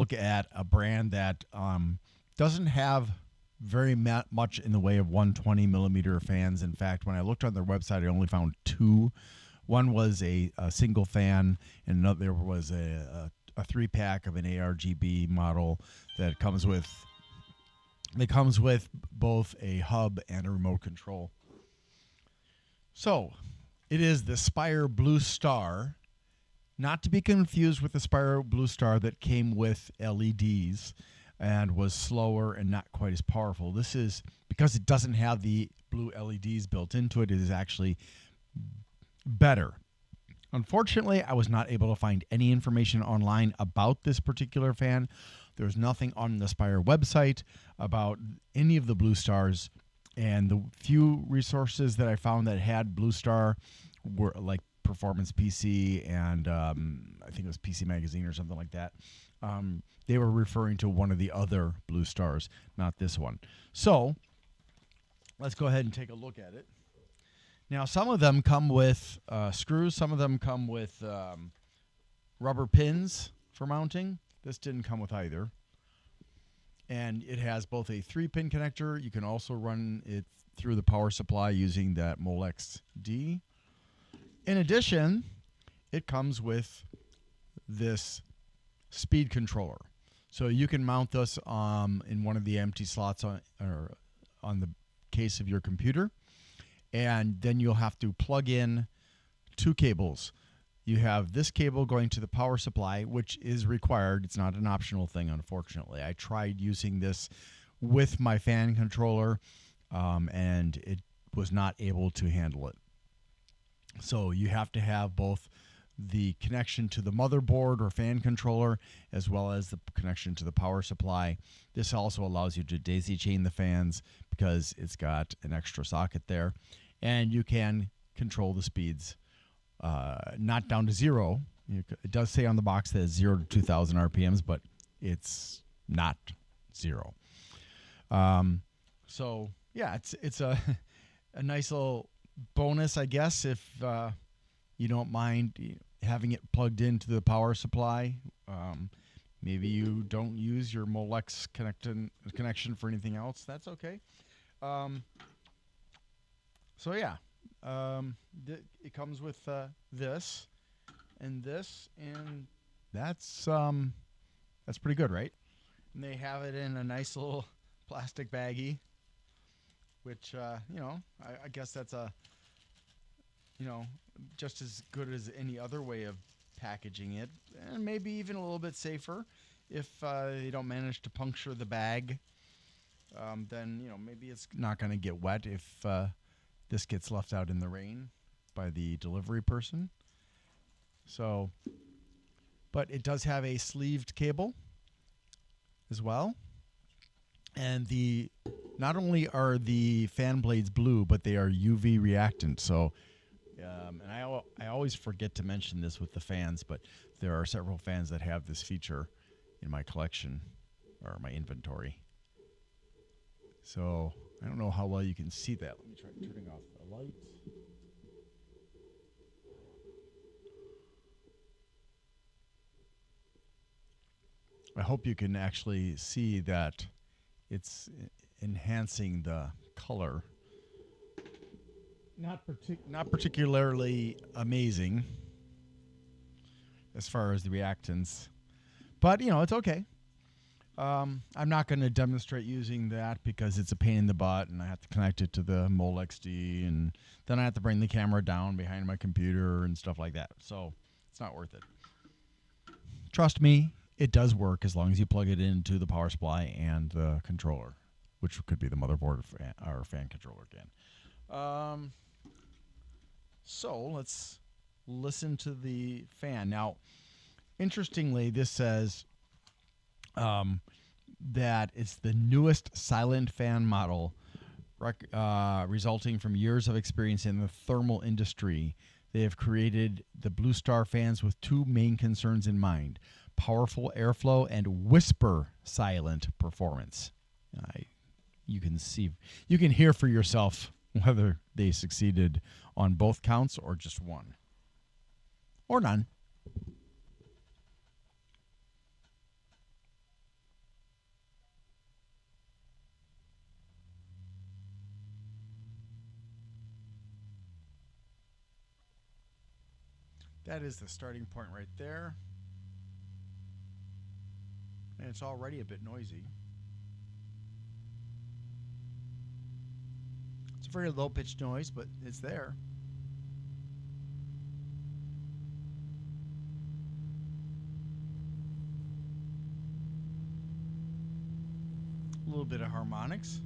look at a brand that doesn't have very much in the way of 120 millimeter fans. In fact, when I looked on their website, I only found two. One was a single fan, and another was a 3-pack of an ARGB model that comes with. It comes with both a hub and a remote control. So, it is the Spire Blue Star, not to be confused with the Spire Blue Star that came with LEDs and was slower and not quite as powerful. This is, because it doesn't have the blue LEDs built into it, it is actually better. Unfortunately, I was not able to find any information online about this particular fan. There's nothing on the Spire website about any of the Blue Stars, and the few resources that I found that had Blue Star were like Performance PC and I think it was PC Magazine or something like that. They were referring to one of the other Blue Stars, not this one. So let's go ahead and take a look at it. Now, some of them come with screws. Some of them come with rubber pins for mounting. This didn't come with either. And it has both a 3-pin connector. You can also run it through the power supply using that Molex D. In addition, it comes with this speed controller. So you can mount this in one of the empty slots on the case of your computer. And then you'll have to plug in 2 cables. You have this cable going to the power supply, which is required. It's not an optional thing, unfortunately. I tried using this with my fan controller, and it was not able to handle it. So you have to have both the connection to the motherboard or fan controller as well as the connection to the power supply. This also allows you to daisy chain the fans because it's got an extra socket there. And you can control the speeds, not down to 0. It does say on the box that it's 0 to 2,000 RPMs, but it's not 0. So yeah, it's a nice little bonus, I guess, if you don't mind having it plugged into the power supply. Maybe you don't use your Molex connection for anything else. That's okay. So yeah, it comes with this and this, and that's pretty good, right? And they have it in a nice little plastic baggie, which I guess that's just as good as any other way of packaging it, and maybe even a little bit safer if you don't manage to puncture the bag. Then maybe it's not going to get wet if this gets left out in the rain by the delivery person. So, but it does have a sleeved cable as well. And not only are the fan blades blue, but they are UV reactant. So, and I always forget to mention this with the fans, but there are several fans that have this feature in my collection or my inventory. So I don't know how well you can see that. Let me try turning off the light. I hope you can actually see that it's enhancing the color. Not particularly amazing as far as the reactants, but it's okay. I'm not going to demonstrate using that because it's a pain in the butt, and I have to connect it to the Molex D, and then I have to bring the camera down behind my computer and stuff like that. So it's not worth it. Trust me, it does work as long as you plug it into the power supply and the controller, which could be the motherboard or fan controller again. So let's listen to the fan. Now, interestingly, this says that it's the newest silent fan model resulting from years of experience in the thermal industry. They have created the Blue Star fans with 2 main concerns in mind: powerful airflow and whisper silent performance. You can hear for yourself whether they succeeded on both counts or just one or none. That is the starting point right there. And it's already a bit noisy. It's a very low-pitched noise, but it's there. A little bit of harmonics.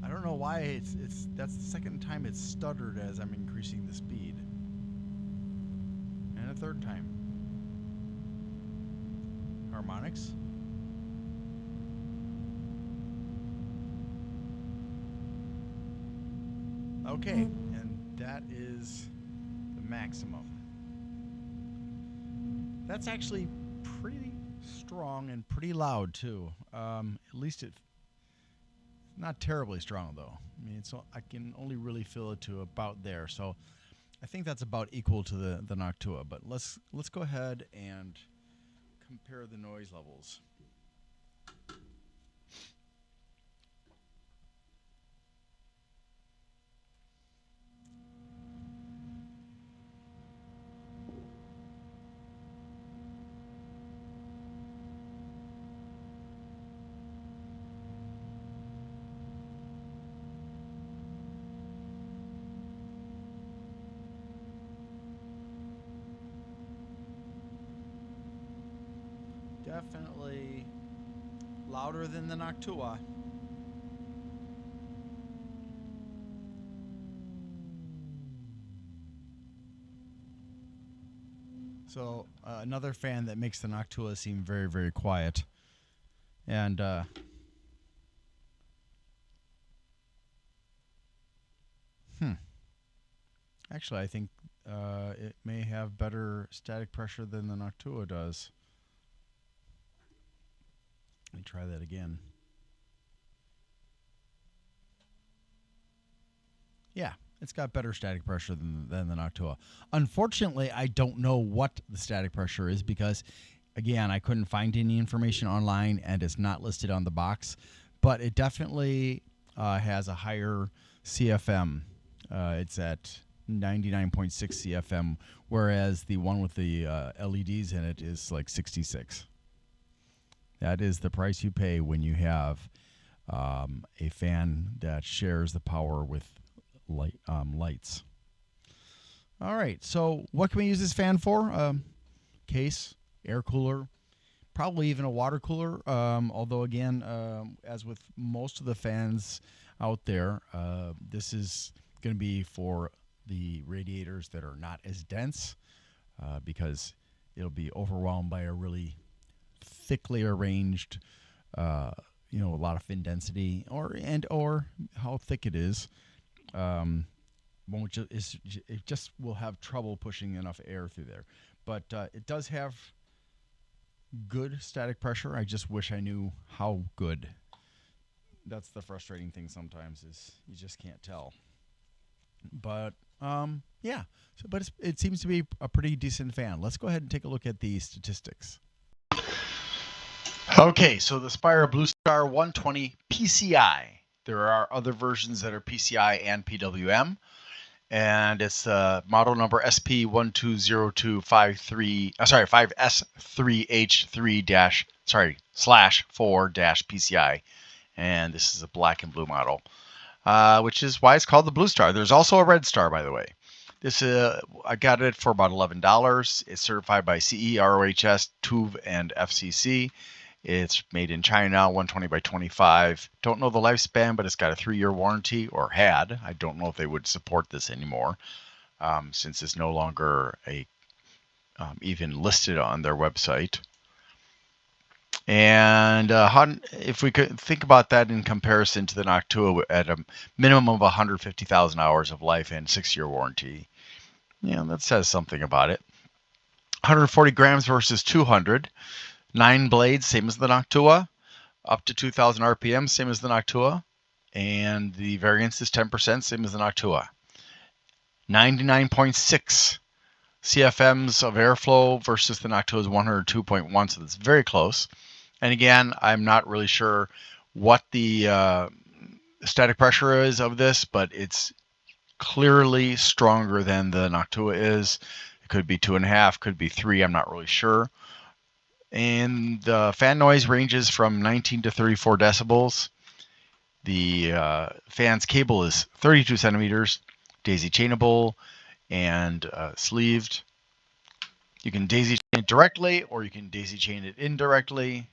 I don't know why it's that's the second time it's stuttered as I'm increasing the speed. And a third time. Harmonics. Okay, and that is the maximum. That's actually pretty strong and pretty loud too. At least it's not terribly strong though. I mean, I can only really feel it to about there. So I think that's about equal to the Noctua. But let's go ahead and compare the noise levels. Definitely louder than the Noctua. So another fan that makes the Noctua seem very, very quiet. And actually, I think it may have better static pressure than the Noctua does. Let me try that again. Yeah, it's got better static pressure than the Noctua. Unfortunately, I don't know what the static pressure is because, again, I couldn't find any information online and it's not listed on the box. But it definitely has a higher CFM. It's at 99.6 CFM, whereas the one with the LEDs in it is like 66. That is the price you pay when you have a fan that shares the power with lights. All right, so what can we use this fan for? Case, air cooler, probably even a water cooler. Although, again, as with most of the fans out there, this is going to be for the radiators that are not as dense because it'll be overwhelmed by a really thickly arranged, a lot of fin density, or how thick it is. It just will have trouble pushing enough air through there. But it does have good static pressure. I just wish I knew how good. That's the frustrating thing sometimes is you just can't tell. But yeah. But it seems to be a pretty decent fan. Let's go ahead and take a look at the statistics. Okay, so the Spire Blue Star 120 PCI. There are other versions that are PCI and PWM, and it's model number SP120253. 5S3H3-4-PCI, and this is a black and blue model, which is why it's called the Blue Star. There's also a Red Star, by the way. This I got it for about $11. It's certified by CE, ROHS, TÜV, and FCC. It's made in China, 120 by 25. Don't know the lifespan, but it's got a 3-year warranty, or had. I don't know if they would support this anymore, since it's no longer even listed on their website. And if we could think about that in comparison to the Noctua at a minimum of 150,000 hours of life and 6-year warranty, that says something about it. 140 grams versus 200. 9 blades, same as the Noctua. Up to 2,000 RPM, same as the Noctua. And the variance is 10%, same as the Noctua. 99.6 CFMs of airflow versus the Noctua's 102.1, so that's very close. And again, I'm not really sure what the static pressure is of this, but it's clearly stronger than the Noctua is. It could be 2.5, could be 3, I'm not really sure. And the fan noise ranges from 19 to 34 decibels. The fan's cable is 32 centimeters, daisy chainable and sleeved. You can daisy chain it directly or you can daisy chain it indirectly.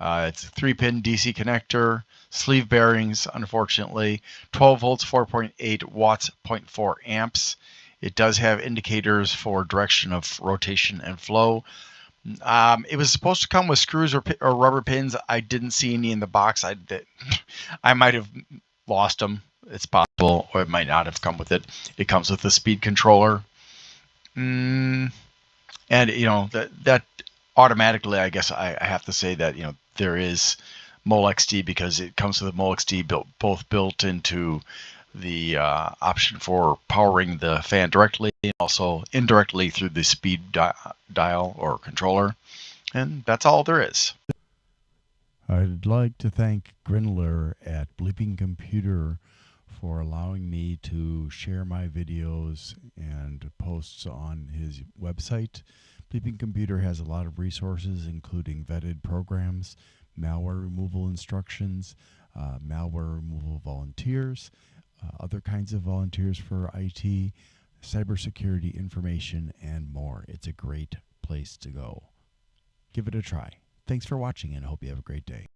It's a 3-pin DC connector, sleeve bearings, unfortunately, 12 volts, 4.8 watts, 0.4 amps. It does have indicators for direction of rotation and flow. It was supposed to come with screws or rubber pins. I didn't see any in the box. I might have lost them. It's possible, or it might not have come with it. It comes with a speed controller. And you know that automatically, I guess I have to say that there is MolXD because it comes with a MolXD both built into the option for powering the fan directly and also indirectly through the speed dial or controller. And that's all there is. I'd like to thank Grindler at Bleeping Computer for allowing me to share my videos and posts on his website. Bleeping Computer has a lot of resources, including vetted programs, malware removal instructions, malware removal volunteers, other kinds of volunteers for IT, cybersecurity information, and more. It's a great place to go. Give it a try. Thanks for watching and hope you have a great day.